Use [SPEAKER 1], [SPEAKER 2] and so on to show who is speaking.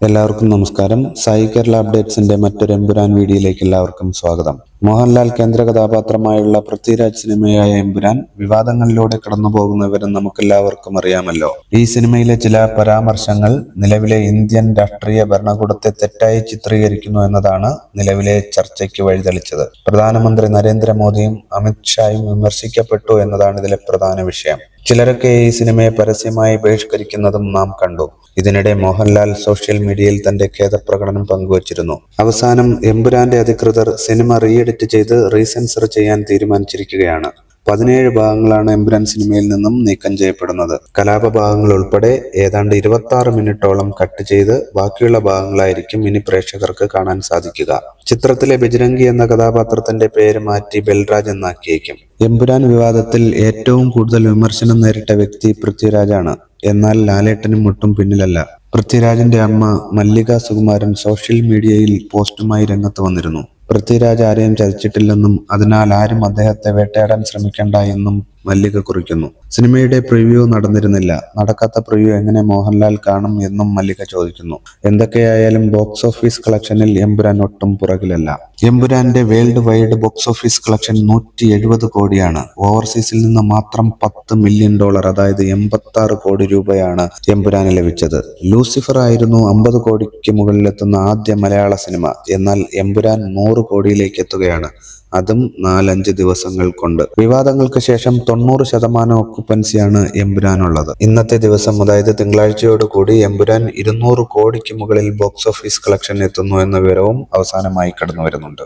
[SPEAKER 1] എല്ലാവർക്കും നമസ്കാരം. സായി കേരള അപ്ഡേറ്റ്സിന്റെ മറ്റൊരു എമ്പുരാൻ വീഡിയോയിലേക്ക് എല്ലാവർക്കും സ്വാഗതം. മോഹൻലാൽ കേന്ദ്ര കഥാപാത്രമായുള്ള പൃഥ്വിരാജ് സിനിമയായ എമ്പുരാൻ വിവാദങ്ങളിലൂടെ കടന്നു പോകുന്നവരും നമുക്കെല്ലാവർക്കും അറിയാമല്ലോ. ഈ സിനിമയിലെ ചില പരാമർശങ്ങൾ നിലവിലെ ഇന്ത്യൻ രാഷ്ട്രീയ ഭരണകൂടത്തെ തെറ്റായി ചിത്രീകരിക്കുന്നു എന്നതാണ് നിലവിലെ ചർച്ചയ്ക്ക് വഴിതെളിച്ചത്. പ്രധാനമന്ത്രി നരേന്ദ്രമോദിയും അമിത് ഷായും വിമർശിക്കപ്പെട്ടു എന്നതാണ് ഇതിലെ പ്രധാന വിഷയം. ചിലരൊക്കെ ഈ സിനിമയെ പരസ്യമായി ബഹിഷ്കരിക്കുന്നതും നാം കണ്ടു. ഇതിനിടെ മോഹൻലാൽ സോഷ്യൽ മീഡിയയിൽ തന്റെ ഖേദപ്രകടനം പങ്കുവച്ചിരുന്നു. അവസാനം എമ്പുരാന്റെ അധികൃതർ സിനിമ റീഎഡിറ്റ് ചെയ്ത് റീസെൻസർ ചെയ്യാൻ തീരുമാനിച്ചിരിക്കുകയാണ്. 17 ഭാഗങ്ങളാണ് എമ്പുരാൻ സിനിമയിൽ നിന്നും നീക്കം ചെയ്യപ്പെടുന്നത്. കലാപ ഭാഗങ്ങൾ ഉൾപ്പെടെ ഏതാണ്ട് 26 മിനിറ്റോളം കട്ട് ചെയ്ത് ബാക്കിയുള്ള ഭാഗങ്ങളായിരിക്കും ഇനി പ്രേക്ഷകർക്ക് കാണാൻ സാധിക്കുക. ചിത്രത്തിലെ ബജ്രംഗി എന്ന കഥാപാത്രത്തിന്റെ പേര് മാറ്റി ബൽരാജ് എന്നാക്കിയേക്കും. എമ്പുരാൻ വിവാദത്തിൽ ഏറ്റവും കൂടുതൽ വിമർശനം നേരിട്ട വ്യക്തി പൃഥ്വിരാജാണ്. എന്നാൽ ലാലേട്ടനും ഒട്ടും പിന്നിലല്ല. പൃഥ്വിരാജിന്റെ അമ്മ മല്ലിക സുകുമാരൻ സോഷ്യൽ മീഡിയയിൽ പോസ്റ്റുമായി രംഗത്ത് വന്നിരുന്നു. പൃഥ്വിരാജ് ആരെയും ചതിച്ചിട്ടില്ലെന്നും അതിനാൽ ആരും അദ്ദേഹത്തെ വേട്ടയാടാൻ ശ്രമിക്കേണ്ട എന്നും മല്ലിക കുറിക്കുന്നു. സിനിമയുടെ പ്രിവ്യൂ നടന്നിരുന്നില്ല. നടക്കാത്ത പ്രിവ്യൂ എങ്ങനെ മോഹൻലാൽ കാണും എന്നും മല്ലിക ചോദിക്കുന്നു. എന്തൊക്കെയായാലും ബോക്സ് ഓഫീസ് കളക്ഷനിൽ എമ്പുരാൻ ഒട്ടും പുറകിലല്ല. എമ്പുരാന്റെ world wide box office collection 170 കോടിയാണ്. ഓവർസീസിൽ നിന്ന് മാത്രം $10 മില്യൺ, അതായത് 86 കോടി രൂപയാണ് എമ്പുരാന് ലഭിച്ചത്. ലൂസിഫർ ആയിരുന്നു 50 കോടിക്ക് മുകളിലെത്തുന്ന ആദ്യ മലയാള സിനിമ. എന്നാൽ എമ്പുരാൻ 100 കോടിയിലേക്ക് എത്തുകയാണ്, അതും 4-5 ദിവസങ്ങൾ കൊണ്ട്. വിവാദങ്ങൾക്ക് ശേഷം 90% ഓക്കുപ്പൻസിയാണ് എമ്പുരാനുള്ളത്. ഇന്നത്തെ ദിവസം, അതായത് തിങ്കളാഴ്ചയോടുകൂടി എമ്പുരാൻ 200 കോടിക്ക് മുകളിൽ ബോക്സ് ഓഫീസ് കളക്ഷൻ എത്തുന്നു എന്ന വിവരവും അവസാനമായി കടന്നു വരുന്നുണ്ട്.